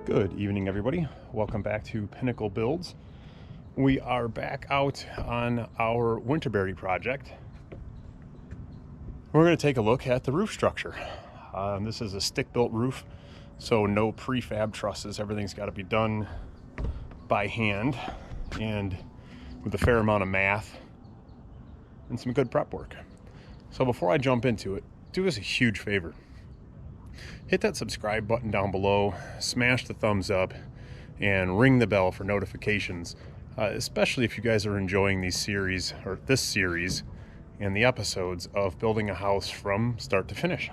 Good evening, everybody. Welcome back to Pinnacle Builds. We are back out on our Winterberry project. We're going to take a look at the roof structure. This is a stick-built roof, so no prefab trusses. Everything's got to be done by hand and with a fair amount of math and some good prep work. So before I jump into it, do us a huge favor. Hit that subscribe button down below, smash the thumbs up, and ring the bell for notifications, especially if you guys are enjoying these series, or this series, and the episodes of building a house from start to finish.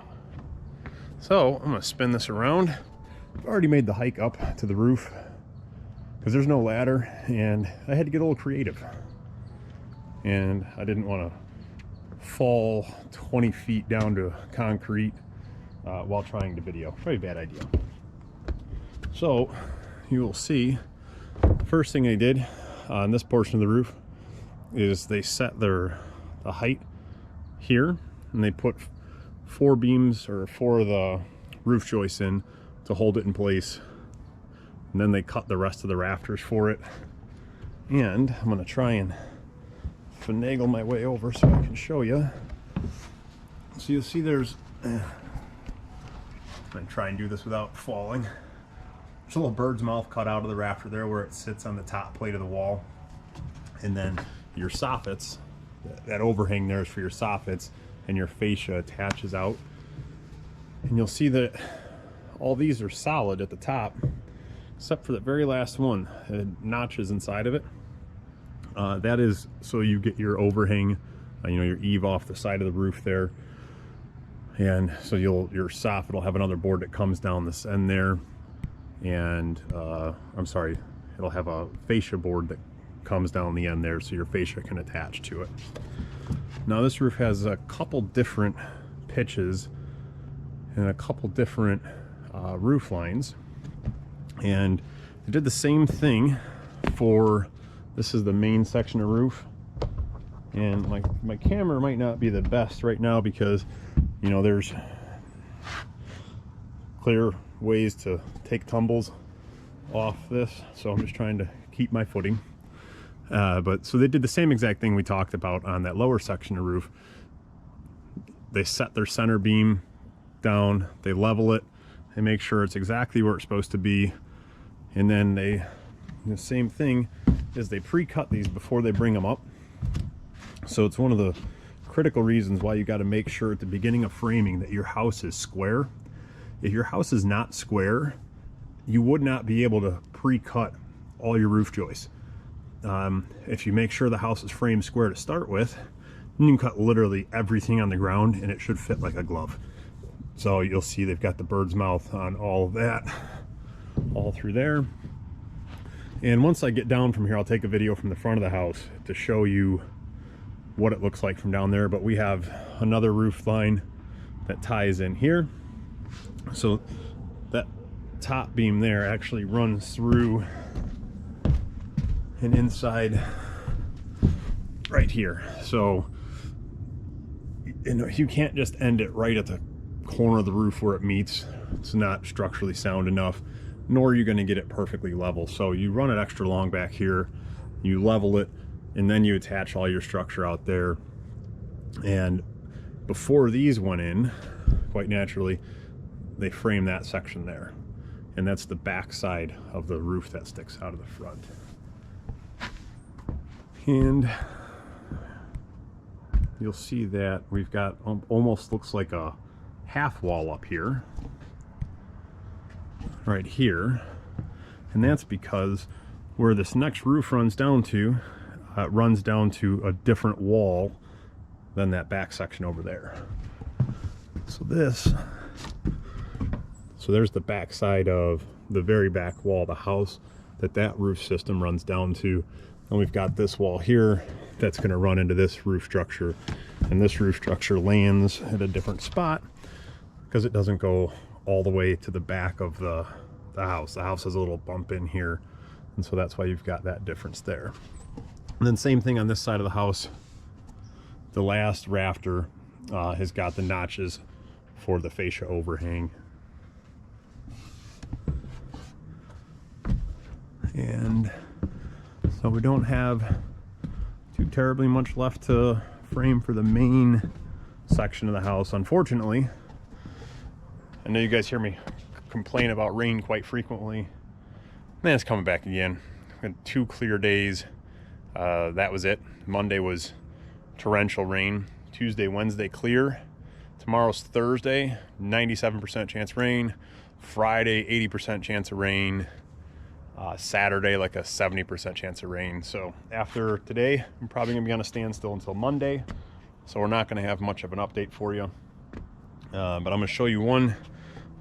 So I'm going to spin this around. I've already made the hike up to the roof because there's no ladder, and I had to get a little creative. And I didn't want to fall 20 feet down to concrete while trying to video. Probably a bad idea. So you will see the first thing they did on this portion of the roof is they set the height here, and they put four beams or four of the roof joists in to hold it in place, and then they cut the rest of the rafters for it. And I'm going to try and finagle my way over so I can show you. So you'll see there's I'm going to try and do this without falling. There's a little bird's mouth cut out of the rafter there where it sits on the top plate of the wall. And then your soffits, that overhang there is for your soffits, and your fascia attaches out. And you'll see that all these are solid at the top, except for the very last one. It notches inside of it. That is so you get your overhang, your eave off the side of the roof there. And so your soffit will have another board that comes down this end there, and it'll have a fascia board that comes down the end there, so your fascia can attach to it. Now this roof has a couple different pitches and a couple different roof lines, and they did the same thing for this is the main section of roof. And my camera might not be the best right now because there's clear ways to take tumbles off this, so I'm just trying to keep my footing. But so they did the same exact thing we talked about on that lower section of roof. They set their center beam down, they level it, they make sure it's exactly where it's supposed to be, and then the same thing is they pre-cut these before they bring them up. So it's one of the critical reasons why you got to make sure at the beginning of framing that your house is square. If your house is not square, you would not be able to pre-cut all your roof joists. If you make sure the house is framed square to start with, then you can cut literally everything on the ground and it should fit like a glove. So you'll see they've got the bird's mouth on all of that, all through there. And once I get down from here, I'll take a video from the front of the house to show you what it looks like from down there. But we have another roof line that ties in here, so that top beam there actually runs through and inside right here. So you can't just end it right at the corner of the roof where it meets. It's not structurally sound enough, nor are you going to get it perfectly level. So you run it extra long back here, you level it, and then you attach all your structure out there. And before these went in, quite naturally, they frame that section there. And that's the back side of the roof that sticks out of the front. And you'll see that we've got almost looks like a half wall up here, right here. And that's because where this next roof runs down to, it runs down to a different wall than that back section over there. So there's the back side of the very back wall of the house that roof system runs down to. And we've got this wall here that's going to run into this roof structure. And this roof structure lands at a different spot because it doesn't go all the way to the back of the house. The house has a little bump in here, and so that's why you've got that difference there. And then same thing on this side of the house. The last rafter has got the notches for the fascia overhang. And so we don't have too terribly much left to frame for the main section of the house, unfortunately. I know you guys hear me complain about rain quite frequently. Man, it's coming back again. We had 2 clear days. That was it. Monday was torrential rain. Tuesday, Wednesday, clear. Tomorrow's Thursday, 97% chance rain. Friday, 80% chance of rain. Saturday, like a 70% chance of rain. So after today, I'm probably gonna be on a standstill until Monday. So we're not gonna have much of an update for you. But I'm gonna show you one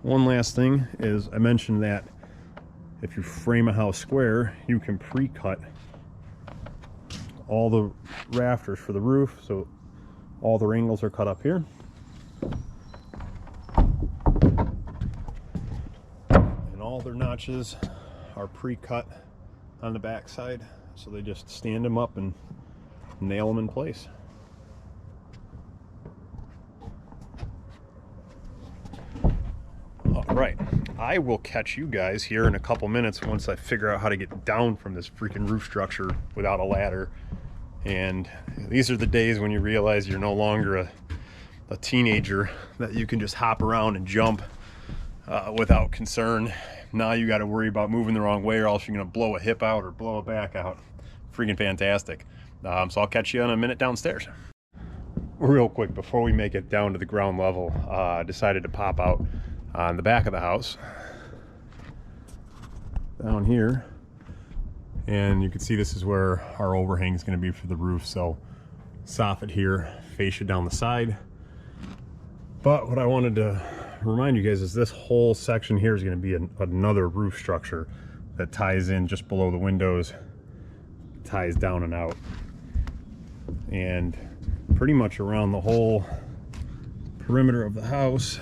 last thing. Is I mentioned that if you frame a house square, you can pre-cut all the rafters for the roof. So all the angles are cut up here. And all their notches are pre-cut on the back side. So they just stand them up and nail them in place. All right, I will catch you guys here in a couple minutes once I figure out how to get down from this freaking roof structure without a ladder. And these are the days when you realize you're no longer a teenager, that you can just hop around and jump without concern. Now you got to worry about moving the wrong way, or else you're going to blow a hip out or blow a back out. Freaking fantastic. So I'll catch you in a minute downstairs. Real quick, before we make it down to the ground level, I decided to pop out on the back of the house down here, and you can see this is where our overhang is going to be for the roof. So soffit here, fascia down the side. But what I wanted to remind you guys is this whole section here is going to be another roof structure that ties in just below the windows, ties down and out, and pretty much around the whole perimeter of the house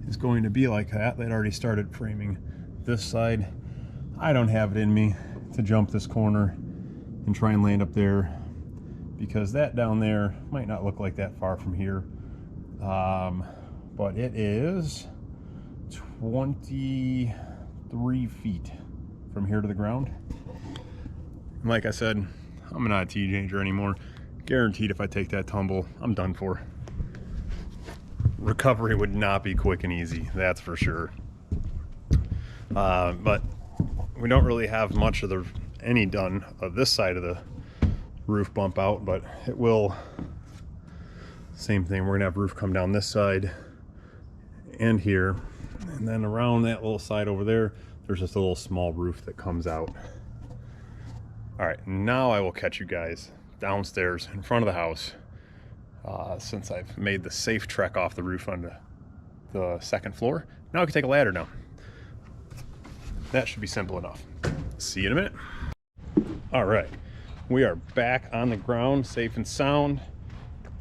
is going to be like that. They'd already started framing this side. I don't have it in me to jump this corner and try and land up there, because that down there might not look like that far from here. But it is 23 feet from here to the ground. And like I said, I'm not a teenager anymore. Guaranteed if I take that tumble, I'm done for. Recovery would not be quick and easy, that's for sure. But we don't really have much of any done of this side of the roof bump out, but it will. Same thing, we're gonna have roof come down this side and here, and then around that little side over there, there's just a little small roof that comes out. All right, now I will catch you guys downstairs in front of the house, since I've made the safe trek off the roof onto the second floor. Now I can take a ladder down. That should be simple enough. See you in a minute. All right, we are back on the ground, safe and sound,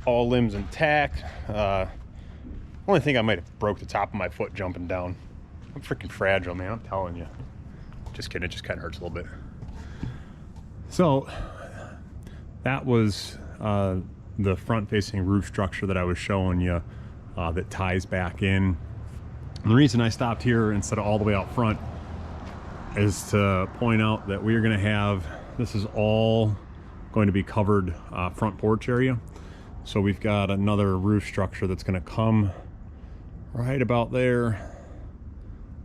all limbs intact. Only thing I might have broke the top of my foot jumping down. I'm freaking fragile, man, I'm telling you. Just kidding, it just kind of hurts a little bit. So that was the front-facing roof structure that I was showing you, that ties back in. And the reason I stopped here instead of all the way out front is to point out that we are going to have, this is all going to be covered front porch area. So we've got another roof structure that's going to come right about there,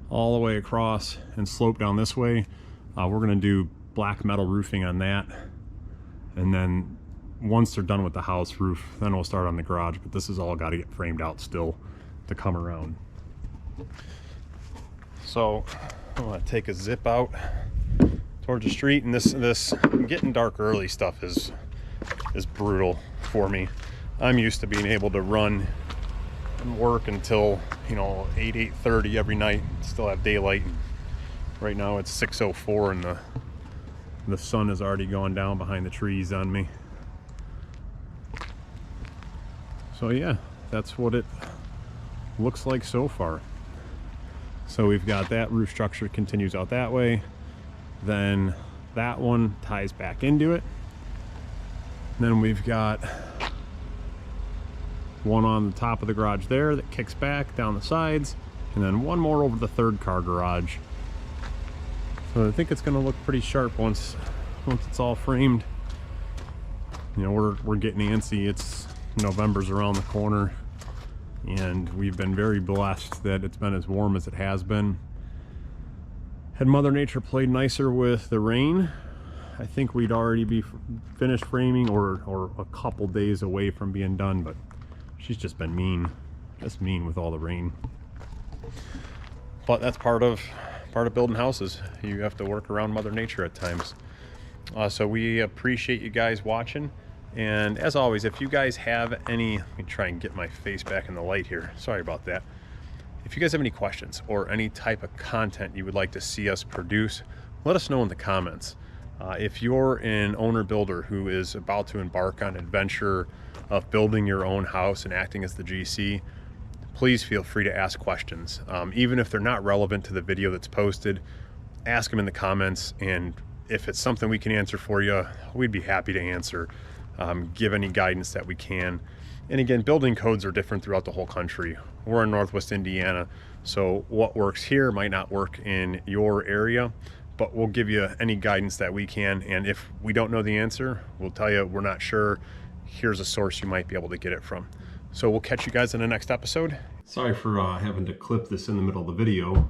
all the way across and slope down this way. We're going to do black metal roofing on that, and then once they're done with the house roof, then we'll start on the garage. But this has all got to get framed out still to come around. So I'm going to take a zip out towards the street, and this getting dark early stuff is brutal for me. I'm used to being able to run and work until, you know, 8:30 every night, still have daylight. And right now it's 6:04 and the sun has already gone down behind the trees on me. So yeah, that's what it looks like so far. So we've got that roof structure continues out that way, then that one ties back into it, then we've got one on the top of the garage there that kicks back down the sides, and then one more over the third car garage So I think it's going to look pretty sharp once it's all framed. You know, we're getting antsy. It's November's around the corner, and we've been very blessed that it's been as warm as it has been. Had Mother Nature played nicer with the rain, I think we'd already be finished framing or a couple days away from being done, but she's just been mean. Just mean with all the rain. But that's part of building houses. You have to work around Mother Nature at times. So we appreciate you guys watching. And as always, if you guys have any, let me try and get my face back in the light here. Sorry about that. If you guys have any questions or any type of content you would like to see us produce, let us know in the comments. If you're an owner builder who is about to embark on an adventure of building your own house and acting as the GC, please feel free to ask questions. Even if they're not relevant to the video that's posted, ask them in the comments, and if it's something we can answer for you, we'd be happy to answer. Give any guidance that we can. And again, building codes are different throughout the whole country. We're in Northwest Indiana, so what works here might not work in your area, but we'll give you any guidance that we can. And if we don't know the answer, we'll tell you we're not sure. Here's a source you might be able to get it from. So we'll catch you guys in the next episode. Sorry for having to clip this in the middle of the video,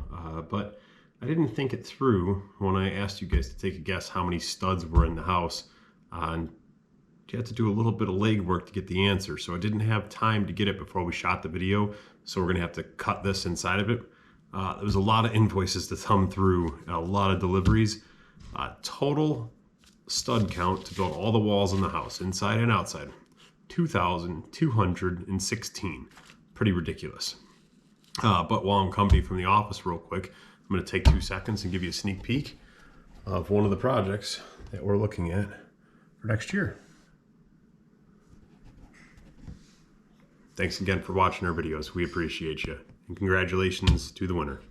but I didn't think it through when I asked you guys to take a guess how many studs were in the house. And you had to do a little bit of legwork to get the answer, so I didn't have time to get it before we shot the video, so we're gonna have to cut this inside of it. There was a lot of invoices to thumb through, a lot of deliveries. Total stud count to build all the walls in the house, inside and outside, 2,216. Pretty ridiculous. But while I'm coming from the office real quick, I'm gonna take 2 seconds and give you a sneak peek of one of the projects that we're looking at for next year. Thanks again for watching our videos. We appreciate you. And congratulations to the winner.